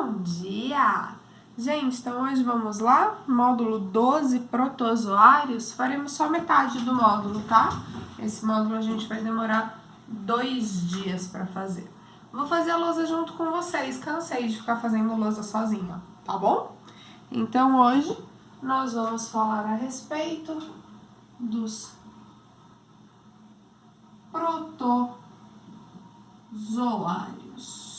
Bom dia! Gente, então hoje vamos lá, módulo 12, protozoários, faremos só metade do módulo, tá? Esse módulo a gente vai demorar 2 dias para fazer. Vou fazer a lousa junto com vocês, cansei de ficar fazendo lousa sozinha, tá bom? Então hoje nós vamos falar a respeito dos protozoários.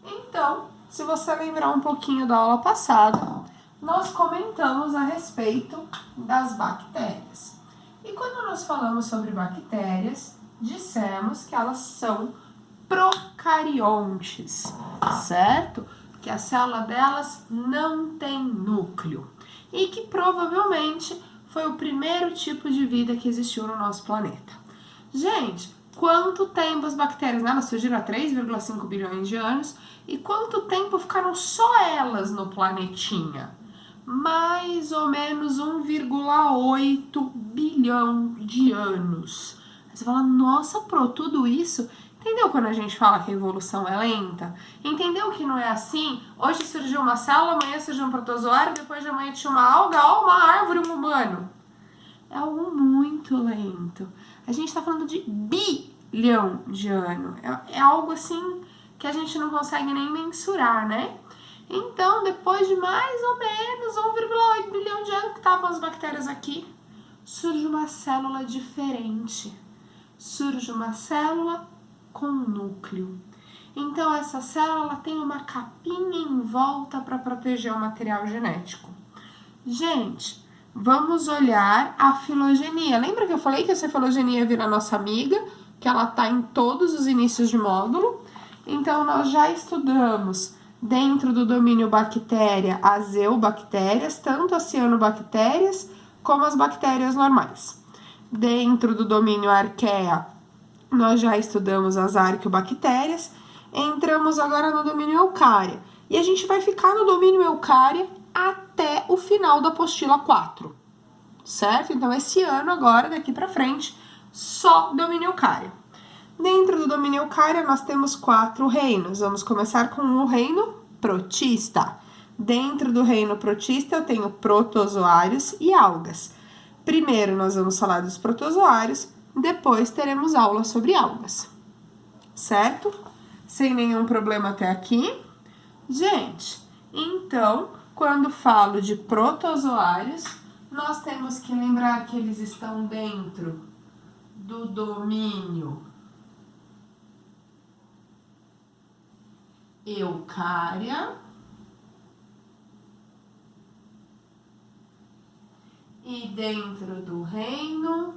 Então, se você lembrar um pouquinho da aula passada, nós comentamos a respeito das bactérias. E quando nós falamos sobre bactérias, dissemos que elas são procariontes, certo? Que a célula delas não tem núcleo e que provavelmente foi o primeiro tipo de vida que existiu no nosso planeta. Gente, quanto tempo as bactérias, né? Elas surgiram há 3,5 bilhões de anos. E quanto tempo ficaram só elas no planetinha? Mais ou menos 1,8 bilhão de anos. Aí você fala, nossa, tudo isso? Entendeu quando a gente fala que a evolução é lenta? Entendeu que não é assim? Hoje surgiu uma célula, amanhã surgiu um protozoário, depois de amanhã tinha uma alga, ó, uma árvore, um humano. É algo muito lento. A gente está falando de bilhão de anos. É algo assim que a gente não consegue nem mensurar, né? Então, depois de mais ou menos 1,8 bilhão de anos que estavam as bactérias aqui, surge uma célula diferente. Surge uma célula com núcleo. Então, essa célula tem uma capinha em volta para proteger o material genético. Gente, vamos olhar a filogenia. Lembra que eu falei que essa filogenia vira nossa amiga, que ela está em todos os inícios de módulo? Então, nós já estudamos dentro do domínio bactéria as eubactérias, tanto as cianobactérias como as bactérias normais. Dentro do domínio arqueia, nós já estudamos as arqueobactérias. Entramos agora no domínio eucária. E a gente vai ficar no domínio eucária até o final da apostila 4, certo? Então, esse ano agora, daqui para frente, só domínio eucária. Dentro do domínio eucária, nós temos 4 reinos. Vamos começar com o reino protista. Dentro do reino protista, eu tenho protozoários e algas. Primeiro, nós vamos falar dos protozoários, depois teremos aula sobre algas. Certo? Sem nenhum problema até aqui? Gente, então, quando falo de protozoários, nós temos que lembrar que eles estão dentro do domínio eucária e dentro do reino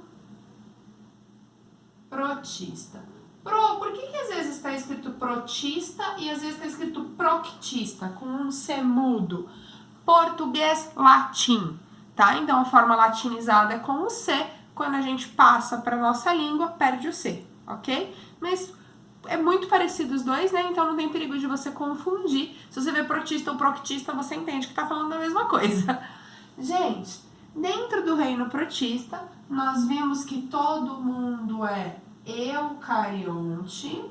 protista. Por que às vezes está escrito protista e às vezes está escrito proctista, com um C mudo? Português latim, tá? Então a forma latinizada é com o C, quando a gente passa para nossa língua, perde o C, ok? Mas é muito parecido os dois, né? Então não tem perigo de você confundir. Se você vê protista ou proctista, você entende que tá falando a mesma coisa. Gente, dentro do reino protista, nós vimos que todo mundo é eucarionte.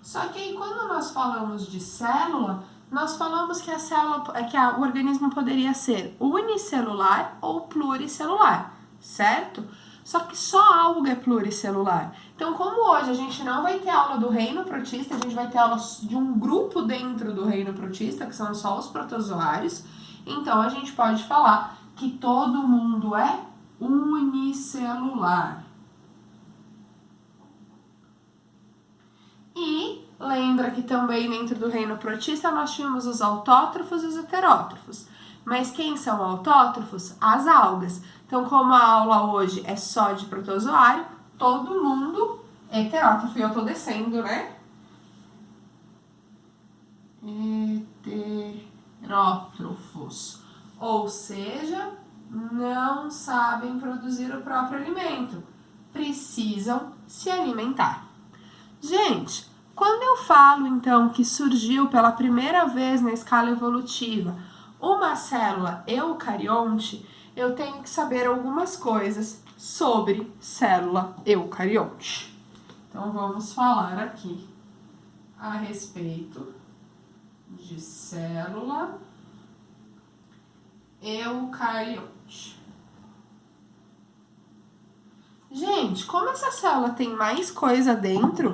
Só que aí quando nós falamos de célula, nós falamos que o organismo poderia ser unicelular ou pluricelular, certo? Só que só alga é pluricelular. Então, como hoje a gente não vai ter aula do reino protista, a gente vai ter aula de um grupo dentro do reino protista, que são só os protozoários, então a gente pode falar que todo mundo é unicelular. E lembra que também dentro do reino protista nós tínhamos os autótrofos e os heterótrofos. Mas quem são autótrofos? As algas. Então, como a aula hoje é só de protozoário, todo mundo é heterótrofo. E eu tô descendo, né? Heterótrofos. Ou seja, não sabem produzir o próprio alimento. Precisam se alimentar. Gente, quando eu falo, então, que surgiu pela primeira vez na escala evolutiva uma célula eucarionte, eu tenho que saber algumas coisas sobre célula eucarionte. Então, vamos falar aqui a respeito de célula eucarionte. Gente, como essa célula tem mais coisa dentro,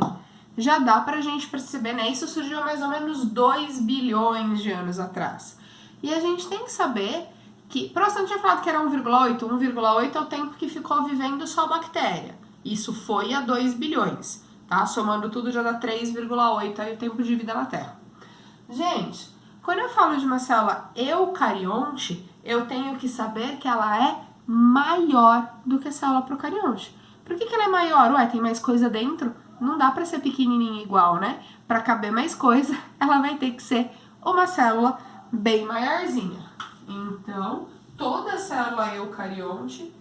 já dá pra gente perceber, né? Isso surgiu há mais ou menos 2 bilhões de anos atrás. E a gente tem que saber que, próximo eu tinha falado que era 1,8, 1,8 é o tempo que ficou vivendo só a bactéria. Isso foi há 2 bilhões, tá? Somando tudo já dá 3,8 aí o tempo de vida na Terra. Gente, quando eu falo de uma célula eucarionte, eu tenho que saber que ela é maior do que a célula procarionte. Por que ela é maior? Ué, tem mais coisa dentro? Não dá para ser pequenininha igual, né? Para caber mais coisa, ela vai ter que ser uma célula bem maiorzinha. Então, toda célula eucarionte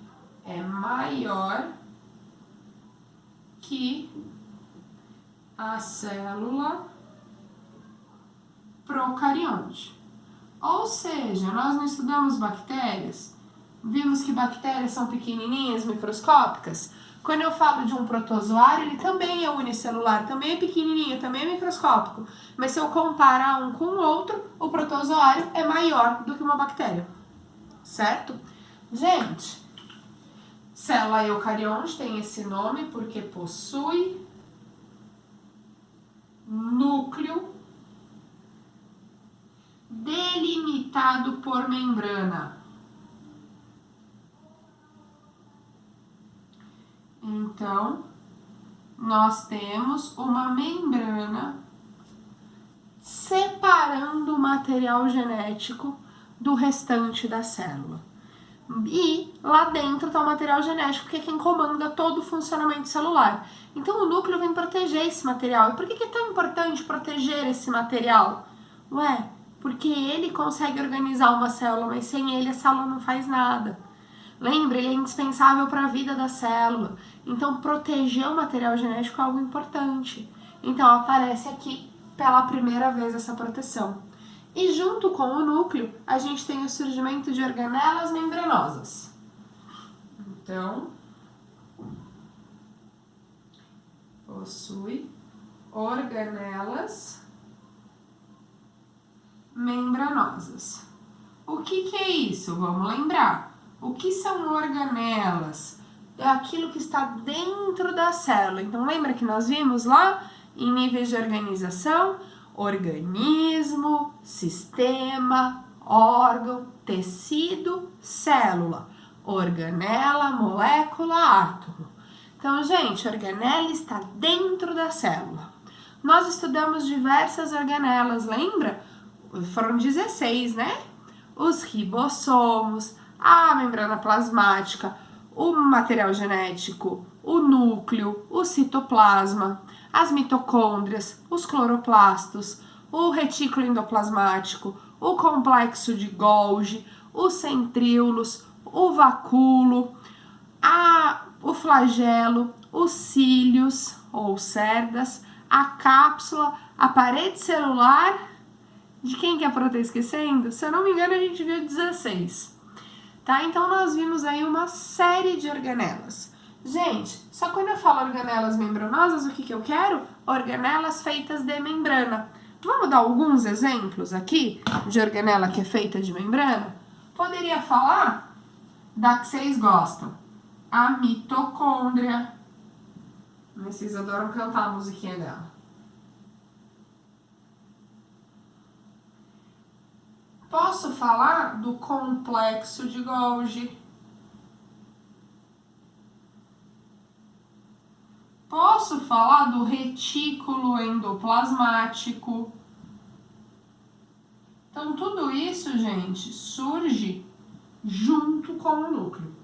é maior que a célula procarionte. Ou seja, nós não estudamos bactérias, vimos que bactérias são pequenininhas, microscópicas. Quando eu falo de um protozoário, ele também é unicelular, também é pequenininho, também é microscópico. Mas se eu comparar um com o outro, o protozoário é maior do que uma bactéria, certo? Gente, célula eucarionte tem esse nome porque possui núcleo delimitado por membrana. Então, nós temos uma membrana separando o material genético do restante da célula. E lá dentro está o material genético, que é quem comanda todo o funcionamento celular. Então, o núcleo vem proteger esse material. E por que é tão importante proteger esse material? Ué, porque ele consegue organizar uma célula, mas sem ele a célula não faz nada. Lembra, ele é indispensável para a vida da célula. Então, proteger o material genético é algo importante. Então, aparece aqui pela primeira vez essa proteção. E junto com o núcleo, a gente tem o surgimento de organelas membranosas. Então, possui organelas membranosas. O que é isso? Vamos lembrar. O que são organelas? É aquilo que está dentro da célula. Então, lembra que nós vimos lá em níveis de organização? Organismo, sistema, órgão, tecido, célula. Organela, molécula, átomo. Então, gente, organela está dentro da célula. Nós estudamos diversas organelas, lembra? Foram 16, né? Os ribossomos, a membrana plasmática, o material genético, o núcleo, o citoplasma, as mitocôndrias, os cloroplastos, o retículo endoplasmático, o complexo de Golgi, os centríolos, o vacúolo, o flagelo, os cílios ou cerdas, a cápsula, a parede celular. De quem que é para eu estar esquecendo? Se eu não me engano, a gente viu 16. Tá? Então, nós vimos aí uma série de organelas. Gente, só quando eu falo organelas membranosas, o que eu quero? Organelas feitas de membrana. Vamos dar alguns exemplos aqui de organela que é feita de membrana? Poderia falar da que vocês gostam. A mitocôndria. Vocês adoram cantar a musiquinha dela. Posso falar do complexo de Golgi. Posso falar do retículo endoplasmático. Então, tudo isso, gente, surge junto com o núcleo.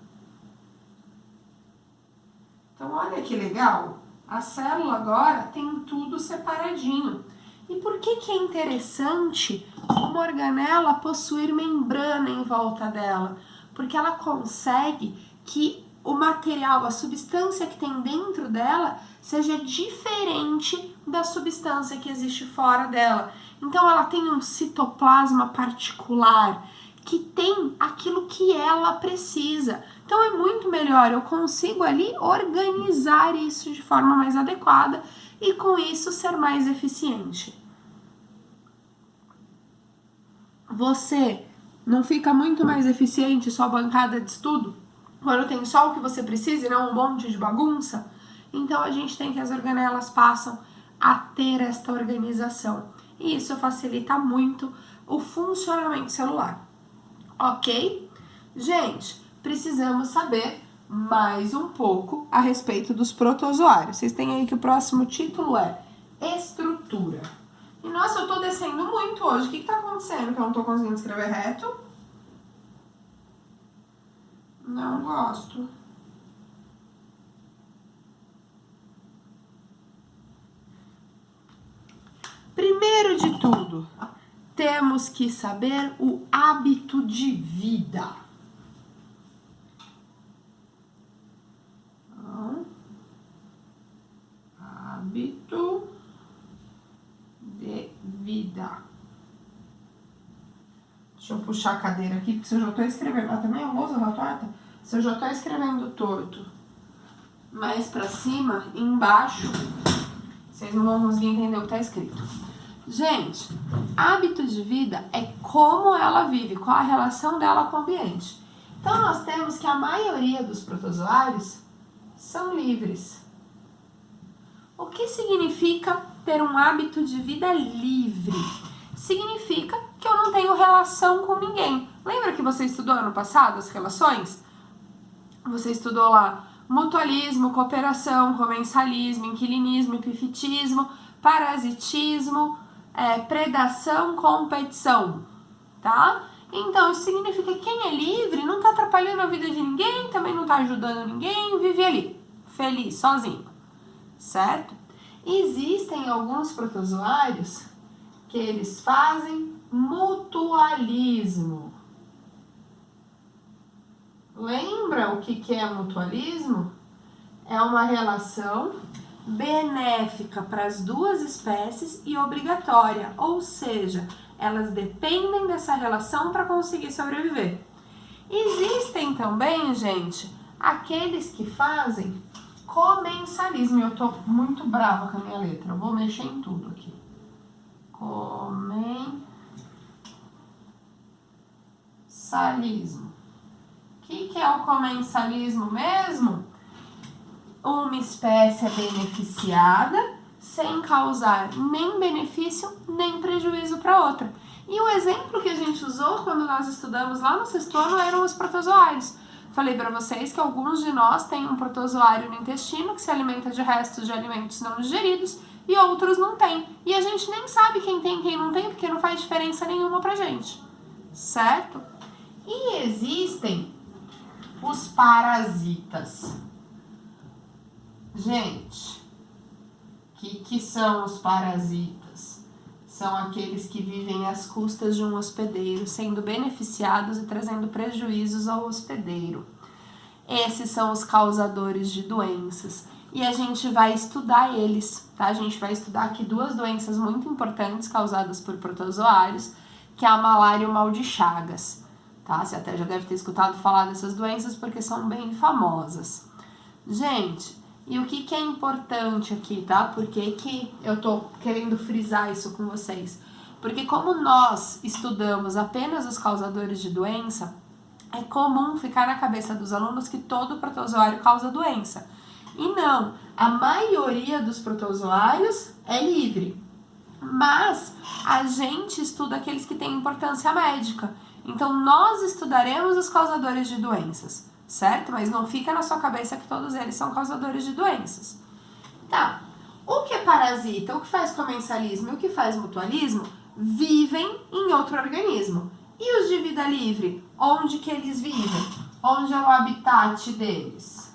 Então, olha que legal. A célula agora tem tudo separadinho. E por que é interessante uma organela possuir membrana em volta dela? Porque ela consegue que o material, a substância que tem dentro dela, seja diferente da substância que existe fora dela. Então, ela tem um citoplasma particular, que tem aquilo que ela precisa. Então é muito melhor, eu consigo ali organizar isso de forma mais adequada e com isso ser mais eficiente. Você não fica muito mais eficiente sua bancada de estudo quando tem só o que você precisa e não um monte de bagunça? Então a gente tem que as organelas passam a ter esta organização. E isso facilita muito o funcionamento celular. Ok? Gente, precisamos saber mais um pouco a respeito dos protozoários. Vocês têm aí que o próximo título é Estrutura. E nossa, eu tô descendo muito hoje. O que tá acontecendo? Que eu não tô conseguindo escrever reto? Não gosto. Primeiro de tudo, temos que saber o hábito de vida. Hábito de vida. Deixa eu puxar a cadeira aqui, porque se eu já tô escrevendo... Ah, também a lousa tá torta? Se eu já tô escrevendo torto mais pra cima, embaixo, vocês não vão conseguir entender o que tá escrito. Gente, hábito de vida é como ela vive, qual a relação dela com o ambiente. Então, nós temos que a maioria dos protozoários são livres. O que significa ter um hábito de vida livre? Significa que eu não tenho relação com ninguém. Lembra que você estudou ano passado as relações? Você estudou lá mutualismo, cooperação, comensalismo, inquilinismo, epifitismo, parasitismo, predação, competição, tá? Então, isso significa que quem é livre não tá atrapalhando a vida de ninguém, também não tá ajudando ninguém, vive ali, feliz, sozinho, certo? Existem alguns protozoários que eles fazem mutualismo. Lembra o que é mutualismo? É uma relação benéfica para as duas espécies e obrigatória, ou seja, elas dependem dessa relação para conseguir sobreviver. Existem também, gente, aqueles que fazem comensalismo. Eu tô muito brava com a minha letra, eu vou mexer em tudo aqui. Comensalismo. O que é o comensalismo mesmo? Uma espécie é beneficiada sem causar nem benefício nem prejuízo para outra. E o exemplo que a gente usou quando nós estudamos lá no sexto ano eram os protozoários. Falei para vocês que alguns de nós têm um protozoário no intestino que se alimenta de restos de alimentos não digeridos e outros não têm. E a gente nem sabe quem tem e quem não tem porque não faz diferença nenhuma pra gente, certo? E existem os parasitas. Gente, o que são os parasitas? São aqueles que vivem às custas de um hospedeiro, sendo beneficiados e trazendo prejuízos ao hospedeiro. Esses são os causadores de doenças. E a gente vai estudar eles, tá? A gente vai estudar aqui duas doenças muito importantes causadas por protozoários, que é a malária e o mal de Chagas, tá? Você até já deve ter escutado falar dessas doenças porque são bem famosas. Gente, e o que é importante aqui, tá? Por que eu tô querendo frisar isso com vocês? Porque como nós estudamos apenas os causadores de doença, é comum ficar na cabeça dos alunos que todo protozoário causa doença. E não, a maioria dos protozoários é livre. Mas a gente estuda aqueles que têm importância médica. Então nós estudaremos os causadores de doenças, certo? Mas não fica na sua cabeça que todos eles são causadores de doenças. Tá, o que é parasita, o que faz comensalismo e o que faz mutualismo vivem em outro organismo. E os de vida livre, onde que eles vivem? Onde é o habitat deles?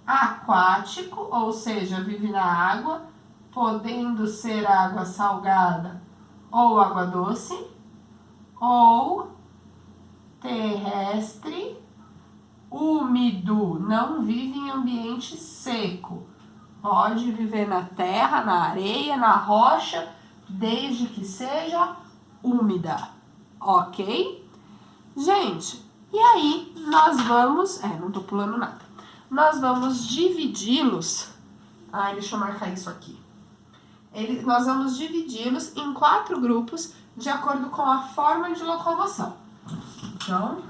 Aquático, ou seja, vive na água, podendo ser água salgada ou água doce, ou terrestre, úmido, não vive em ambiente seco. Pode viver na terra, na areia, na rocha, desde que seja úmida, ok? Gente, e aí nós vamos... não tô pulando nada. Nós vamos dividi-los... deixa eu marcar isso aqui. Nós vamos dividi-los em 4 grupos de acordo com a forma de locomoção. Então...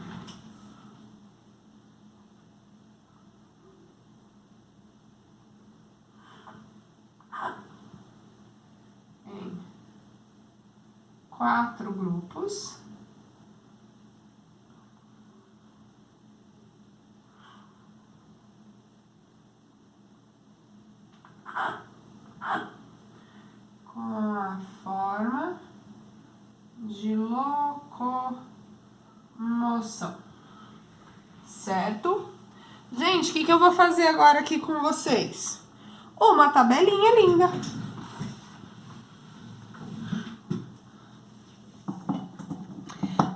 em 4 grupos. Com a forma de locomoção. Certo? Gente, o que eu vou fazer agora aqui com vocês? Uma tabelinha linda.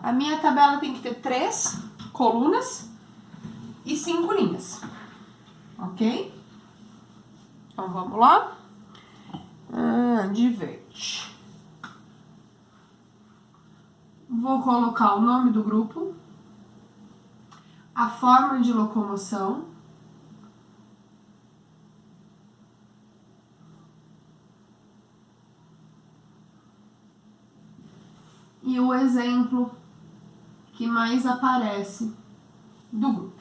A minha tabela tem que ter 3 colunas e 5 linhas. Ok? Então, vamos lá. De verde. Vou colocar o nome do grupo, a forma de locomoção, e o exemplo que mais aparece do grupo.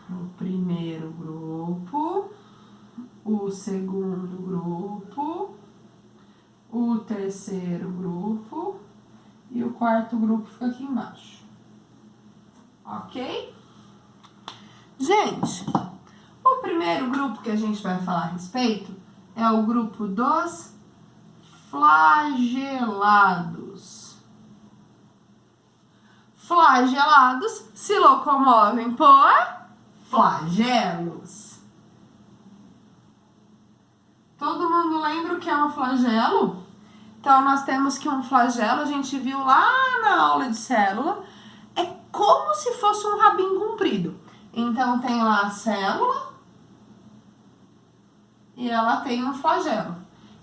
O primeiro grupo, o segundo grupo, o terceiro grupo e o quarto grupo fica aqui embaixo. Ok? Gente, o primeiro grupo que a gente vai falar a respeito é o grupo dos flagelados. Flagelados se locomovem por flagelos. Todo mundo lembra o que é um flagelo? Então, nós temos que um flagelo, a gente viu lá na aula de célula, é como se fosse um rabinho comprido. Então, tem lá a célula e ela tem um flagelo.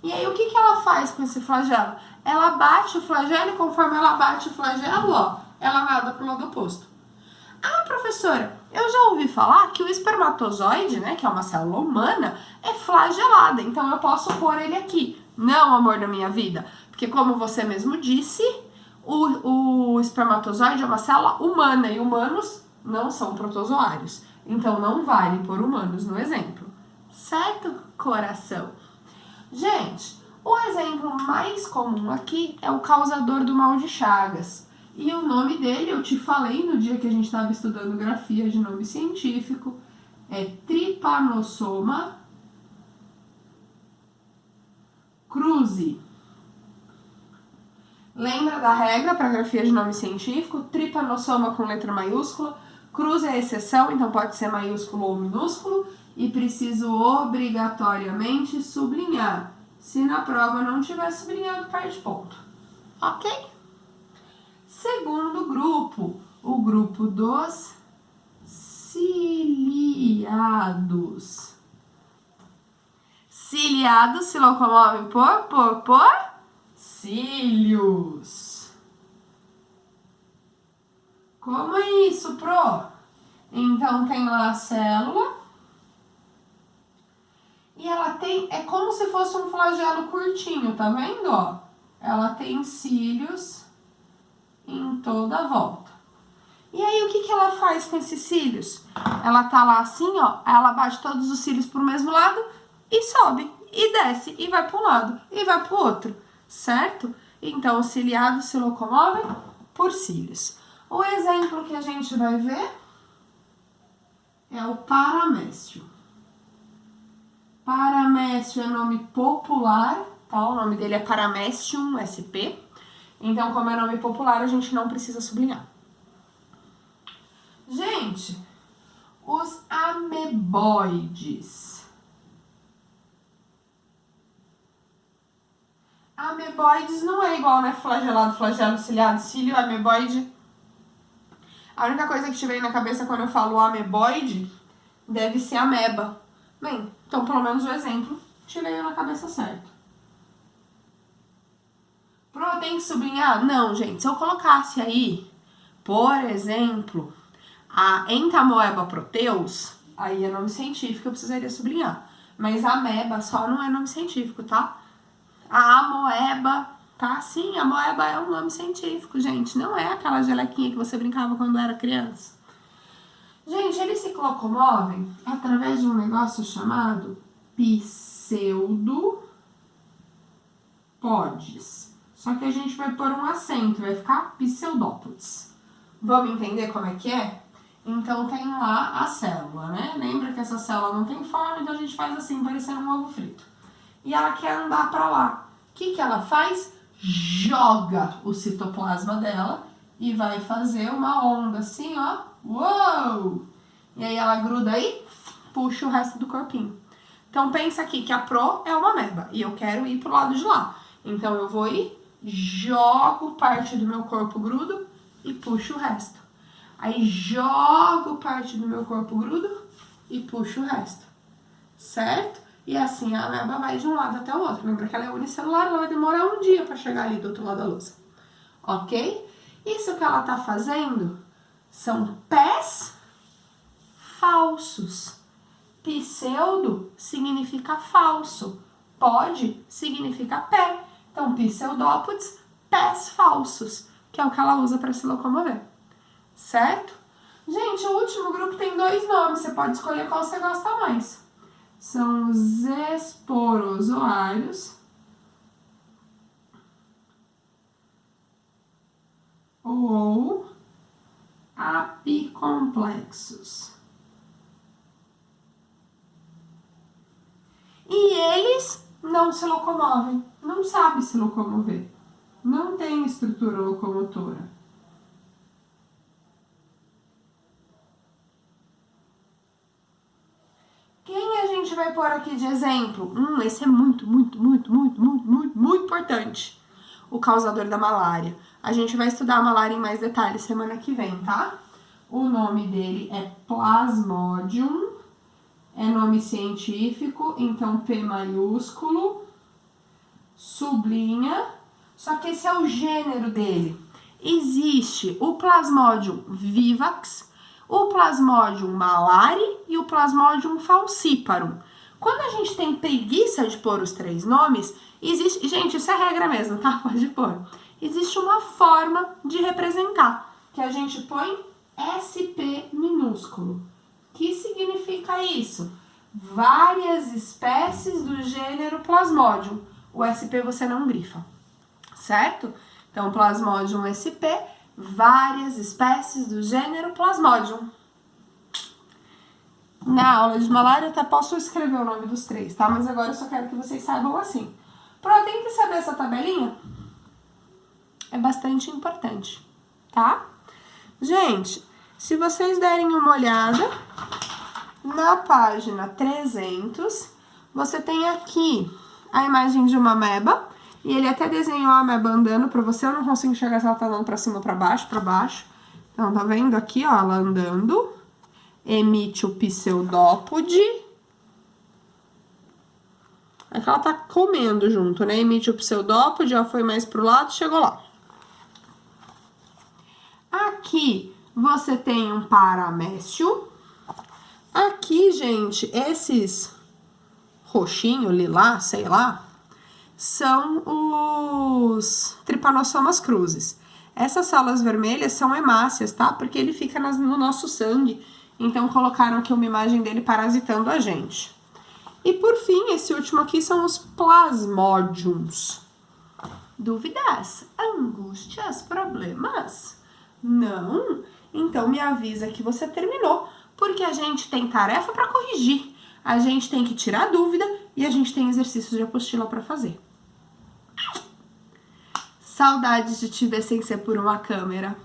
E aí, o que ela faz com esse flagelo? Ela bate o flagelo e conforme ela bate o flagelo, ela nada para o lado oposto. Ah, professora, eu já ouvi falar que o espermatozoide, né, que é uma célula humana, é flagelada. Então, eu posso pôr ele aqui. Não, amor da minha vida, porque como você mesmo disse, o espermatozoide é uma célula humana e humanos não são protozoários. Então, não vale pôr humanos no exemplo. Certo, coração? Gente, o exemplo mais comum aqui é o causador do mal de Chagas. E o nome dele, eu te falei no dia que a gente estava estudando grafia de nome científico, é Trypanosoma cruzi. Lembra da regra para grafia de nome científico? Trypanosoma com letra maiúscula, cruzi é exceção, então pode ser maiúsculo ou minúsculo, e preciso obrigatoriamente sublinhar. Se na prova não tiver sublinhado, perde ponto. Ok? Segundo grupo, o grupo dos ciliados. Ciliados se locomovem por cílios. Como é isso, Pro? Então, tem lá a célula. E ela tem, é como se fosse um flagelo curtinho, tá vendo, ó? Ela tem cílios em toda a volta. E aí, o que ela faz com esses cílios? Ela tá lá assim, ó, ela bate todos os cílios pro mesmo lado e sobe, e desce, e vai para um lado, e vai pro outro, certo? Então, os ciliados se locomovem por cílios. O exemplo que a gente vai ver é o paramécio. Paramécio é nome popular, tá? O nome dele é Paramecium sp. Então, como é nome popular, a gente não precisa sublinhar. Gente, os ameboides. ameboides não é igual, né? Flagelado, flagelo, ciliado, cílio, ameboide. A única coisa que te vem na cabeça quando eu falo ameboide deve ser ameba. Bem, então pelo menos o exemplo te veio na cabeça certo. Tem que sublinhar? Não, gente. Se eu colocasse aí, por exemplo, a Entamoeba proteus, aí é nome científico, eu precisaria sublinhar. Mas a ameba só não é nome científico, tá? A amoeba, tá? Sim, a amoeba é um nome científico, gente. Não é aquela gelequinha que você brincava quando era criança. Gente, eles se locomovem através de um negócio chamado pseudopódes. Só que a gente vai pôr um acento, vai ficar pseudópodes. Vamos entender como é que é? Então tem lá a célula, né? Lembra que essa célula não tem forma, então a gente faz assim, parecendo um ovo frito. E ela quer andar para lá. O que ela faz? Joga o citoplasma dela e vai fazer uma onda assim, ó. Uou! E aí ela gruda aí, puxa o resto do corpinho. Então pensa aqui que a pro é uma ameba e eu quero ir pro lado de lá. Então eu vou ir, jogo parte do meu corpo, grudo e puxo o resto. Aí jogo parte do meu corpo, grudo e puxo o resto. Certo? E assim a ameba vai de um lado até o outro. Lembra que ela é unicelular, ela vai demorar um dia para chegar ali do outro lado da lousa. Ok? Isso que ela tá fazendo são pés falsos. Pseudo significa falso. Pode significa pé. Então, pseudópodes, pés falsos, que é o que ela usa para se locomover. Certo? Gente, o último grupo tem 2 nomes. Você pode escolher qual você gosta mais. São os esporozoários ou apicomplexos. E eles não se locomovem, não sabem se locomover, não tem estrutura locomotora. Quem a gente vai pôr aqui de exemplo? Esse é muito importante. O causador da malária. A gente vai estudar a malária em mais detalhes semana que vem, tá? O nome dele é Plasmodium. É nome científico, então P maiúsculo, sublinha, só que esse é o gênero dele. Existe o Plasmodium vivax, o Plasmodium malari e o Plasmodium falciparum. Quando a gente tem preguiça de pôr os 3 nomes, existe... Gente, isso é regra mesmo, tá? Pode pôr. Existe uma forma de representar, que a gente põe SP minúsculo. Que significa isso? Várias espécies do gênero Plasmodium. O SP você não grifa, certo? Então, Plasmodium SP, várias espécies do gênero Plasmodium. Na aula de malária eu até posso escrever o nome dos 3, tá? Mas agora eu só quero que vocês saibam assim. Tem que saber essa tabelinha? É bastante importante, tá? Gente, se vocês derem uma olhada na página 300, você tem aqui a imagem de uma ameba, e ele até desenhou a ameba andando pra você, eu não consigo enxergar se ela tá andando pra cima ou pra baixo, Então, tá vendo aqui, ó, ela andando, emite o pseudópode, é que ela tá comendo junto, né, emite o pseudópode, ó, foi mais pro lado, chegou lá. Aqui você tem um paramécio. Aqui, gente, esses roxinho, lilás, sei lá, são os Trypanosomas cruzi. Essas células vermelhas são hemácias, tá? Porque ele fica no nosso sangue. Então, colocaram aqui uma imagem dele parasitando a gente. E, por fim, esse último aqui são os plasmodiums. Dúvidas? Angústias? Problemas? Não? Então, me avisa que você terminou, porque a gente tem tarefa para corrigir, a gente tem que tirar dúvida e a gente tem exercícios de apostila para fazer. Saudades de te ver sem ser por uma câmera.